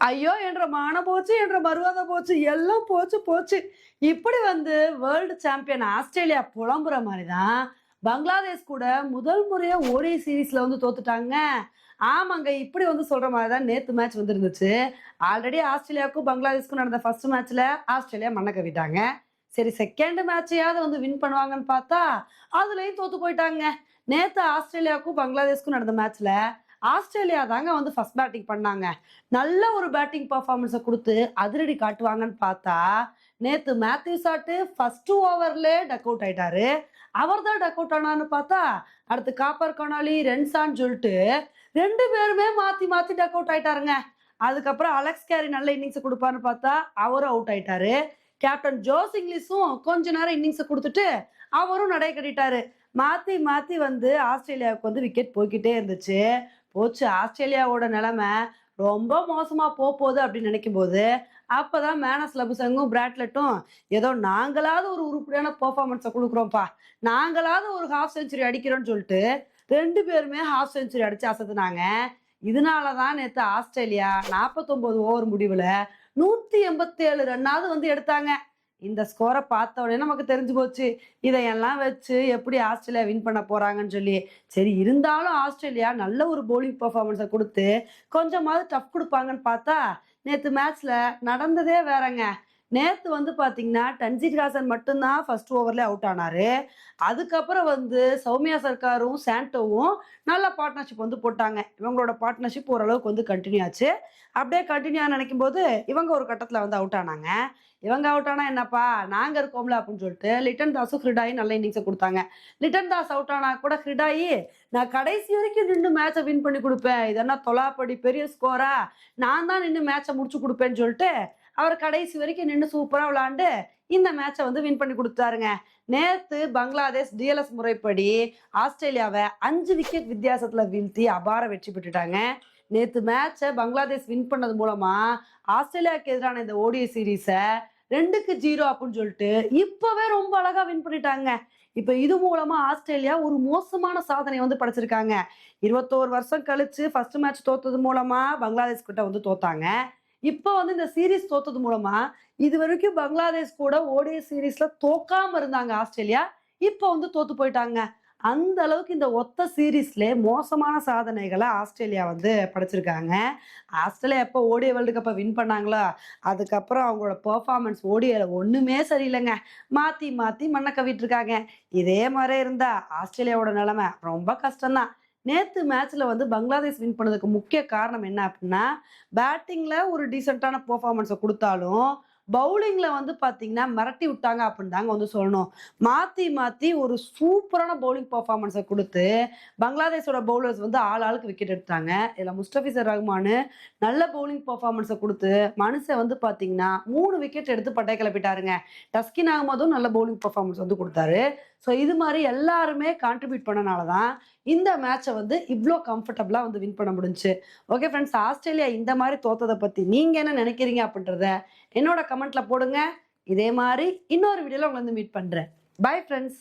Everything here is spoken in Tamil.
ஐயோ! என்ற மானம் போச்சு, என்ற மரியாதை போச்சு, எல்லாம் போச்சு போச்சு. இப்படி வந்து வேர்ல்டு சாம்பியன் ஆஸ்திரேலியா புலம்புற மாரி தான், பங்களாதேஷ் கூட முதல் முறையா ஓடிஐ சீரிஸ்ல வந்து தோத்துட்டாங்க. ஆமாங்க. இப்படி வந்து சொல்ற மாரி தான் நேத்து மேட்ச் வந்து இருந்துச்சு. ஆல்ரெடி ஆஸ்திரேலியாவுக்கும் பங்களாதேஷ்க்கும் நடந்த ஃபர்ஸ்ட் மேட்ச்ல ஆஸ்திரேலியா மண்ண கவ்விட்டாங்க. சரி செகண்ட் மேட்சையாவது வந்து வின் பண்ணுவாங்கன்னு பார்த்தா, அதுலயும் தோத்து போயிட்டாங்க. நேத்து ஆஸ்திரேலியாவுக்கும் பங்களாதேஷ்க்கும் நடந்த மேட்ச்ல ஆஸ்திரேலியா தாங்க வந்து ஃபர்ஸ்ட் பேட்டிங் பண்ணாங்க. நல்ல ஒரு பேட்டிங் பெர்ஃபார்மன்ஸ குடுத்து அதிரடி காட்டுவாங்கன்னு பார்த்தா, நேத்து மேத்யூ சாட்டு ஃபர்ஸ்ட் ஓவர்லயே டக் அவுட் ஆயிட்டாரு. அவர் தான் டக் அவுட் ஆனார்ன்னு பார்த்தா, அடுத்து காப்பர் கொனாலி, ரென்சான்னு சொல்லிட்டு 2 பேருமே மாத்தி மாத்தி டக் அவுட் ஆயிட்டாருங்க. அதுக்கப்புறம் அலெக்ஸ் கேரி நல்ல இன்னிங்ஸ் குடுப்பார்ன்னு பார்த்தா, அவரும் அவுட் ஆயிட்டாரு. கேப்டன் ஜோஸ் இங்கிலீஷும் கொஞ்ச நேரம் இன்னிங்ஸ குடுத்துட்டு, அவரும் நடை கட்டிட்டாரு. மாத்தி மாத்தி வந்து ஆஸ்திரேலியாவுக்கு வந்து விக்கெட் போய்க்கிட்டே இருந்துச்சு. போச்சு ஆஸ்திரேலியாவோட நிலைமை ரொம்ப மோசமா போகுது அப்படின்னு நினைக்கும்போது, அப்பதான் மேனஸ் லபுசங்கும், பிராட்லெட்டும் ஏதோ நாங்களாவது ஒரு உருப்படியான பெர்ஃபார்மன்ஸ குடுக்குறோம்ப்பா. நாங்களாவது ஒரு ஹாஃப் செஞ்சுரி அடிக்கிறோம்னு சொல்லிட்டு 2 பேருமே ஹாஃப் செஞ்சுரி அடிச்சு அசத்துனாங்க. இதனால தான் நேத்து ஆஸ்திரேலியா 49 ஓவர் முடிவுல 187 ரன்னாவது வந்து எடுத்தாங்க. இந்த ஸ்கோர பார்த்த உடனே நமக்கு தெரிஞ்சு போச்சு. இதையெல்லாம் வச்சு எப்படி ஆஸ்திரேலியா வின் பண்ண போறாங்கன்னு சொல்லி. சரி இருந்தாலும் ஆஸ்திரேலியா நல்ல ஒரு பவுலிங் பெர்ஃபார்மன்ஸ குடுத்து, கொஞ்சமாவது டஃப் குடுப்பாங்கன்னு பார்த்தா, நேத்து மேட்ச்ல நடந்ததே வேறங்க. நேத்து வந்து பார்த்தீங்கன்னா, டன்ஜீத் ஹாசன் மட்டும் தான் ஃபர்ஸ்ட் ஓவர்லயே அவுட் ஆனாரு. அதுக்கப்புறம் வந்து சௌமியா சர்க்காரும், சாண்டோவும் நல்ல பார்ட்னர்ஷிப் வந்து போட்டாங்க. இவங்களோட பார்ட்னர்ஷிப் ஓரளவுக்கு வந்து கன்டின்யூ ஆச்சு. அப்படியே கன்டின்யூ நினைக்கும்போது, இவங்க ஒரு கட்டத்துல வந்து அவுட் ஆனாங்க. இவங்க அவுட் ஆனா என்னப்பா, நாங்க இருக்கோம்ல அப்படின்னு சொல்லிட்டு லிட்டன் தாஸும், ஹிருடாயும் நல்ல இன்னிங்ஸ குடுத்தாங்க. லிட்டன் தாஸ் அவுட் ஆனா கூட ஹிருடாயி, நான் கடைசி வரைக்கும் நின்னு மேட்ச வின் பண்ணி குடுப்பேன். இது என்ன தொலாப்படி பெரிய ஸ்கோரா? நான் தான் நின்னு மேட்ச முடிச்சு குடுப்பேன்னு சொல்லிட்டு, அவர் கடைசி வரைக்கும் நின்னு சூப்பரா விளையாண்டு, இந்த மேட்ச வந்து வின் பண்ணி குடுத்தாருங்க. நேத்து பங்களாதேஷ் டிஎல்எஸ் முறைப்படி ஆஸ்திரேலியாவ 5 விக்கெட் வித்தியாசத்துல வீழ்த்தி அபார வெற்றி பெற்றுட்டாங்க. நேத்து மேட்ச பங்களாதேஷ் வின் பண்ணது மூலமா ஆஸ்திரேலியாவுக்கு எதிரான இந்த ஓடிஐ சீரிஸ 2க்கு 0 அப்படின்னு சொல்லிட்டு இப்பவே ரொம்ப அழகா வின் பண்ணிட்டாங்க. இப்ப இது மூலமா ஆஸ்திரேலியா ஒரு மோசமான சாதனை வந்து படைச்சிருக்காங்க. 21 வருஷம் கழிச்சு ஃபர்ஸ்ட் மேட்ச் தோத்தது மூலமா பங்களாதேஷ் கிட்ட வந்து தோத்தாங்க. இப்ப வந்து இந்த சீரிஸ் தோத்தது மூலமா இதுவரைக்கும் பங்களாதேஷ் கூட ஓடிஐ சீரிஸ்ல தோக்காம இருந்தாங்க ஆஸ்திரேலியா. இப்ப வந்து தோத்து போயிட்டாங்க. அந்த அளவுக்கு இந்த ஒத்த சீரிஸ்லே மோசமான சாதனைகள ஆஸ்திரேலியா வந்து படைச்சிருக்காங்க. ஆஸ்திரேலியா எப்போ ஓடிஐ வேர்ல்டு கப்ப வின் பண்ணாங்களோ, அதுக்கப்புறம் அவங்களோட பெர்ஃபார்மன்ஸ் ஓடிஐல ஒண்ணுமே சரியில்லங்க. மாத்தி மாத்தி மண்ண கவ்விட்டு இருக்காங்க. இதே மாரியே இருந்தா ஆஸ்திரேலியாவோட நிலைமை ரொம்ப கஷ்டம் தான். நேத்து மேட்ச்ல வந்து பங்களாதேஷ் வின் பண்ணதுக்கு முக்கிய காரணம் என்ன அப்டின்னா, பேட்டிங்ல ஒரு டீசென்ட்டான பெர்ஃபார்மன்ஸ குடுத்தாலும், பவுலிங்ல வந்து பார்த்தீங்கன்னா, மிரட்டி விட்டாங்க அப்டின்னு தாங்க வந்து சொல்லணும். மாத்தி மாத்தி ஒரு சூப்பரான பவுலிங் பெர்ஃபார்மன்ஸ குடுத்து, பங்களாதேஷோட பவுலர்ஸ் வந்து ஆளுக்கு விக்கெட் எடுத்தாங்க. இதுல முஸ்டபிசர் ரஹ்மானு நல்ல பவுலிங் பெர்ஃபார்மன்ஸ குடுத்து, மனுஷன் வந்து பார்த்தீங்கன்னா, 3 விக்கெட் எடுத்து பட்டைய கிளப்பிட்டாருங்க. டஸ்கின் அகமதும் நல்ல பவுலிங் பெர்ஃபார்மன்ஸ் வந்து குடுத்தாரு. ஸோ இது மாரி எல்லாருமே கான்ட்ரிபியூட் பண்ணனால தான், இந்த மேட்ச வந்து இவ்ளோ கம்ஃபர்டபுளா வந்து வின் பண்ண முடிஞ்சுச்சு. ஓகே ஃபிரெண்ட்ஸ், ஆஸ்திரேலியா இந்த மாரி தோத்தத பத்தி நீங்க என்ன நெனைக்கிறீங்க அப்டின்றத என்னோட கமெண்ட்ல போடுங்க. இதே மாரி இன்னொரு வீடியோல உங்கள வந்து மீட் பண்றேன். Bye friends.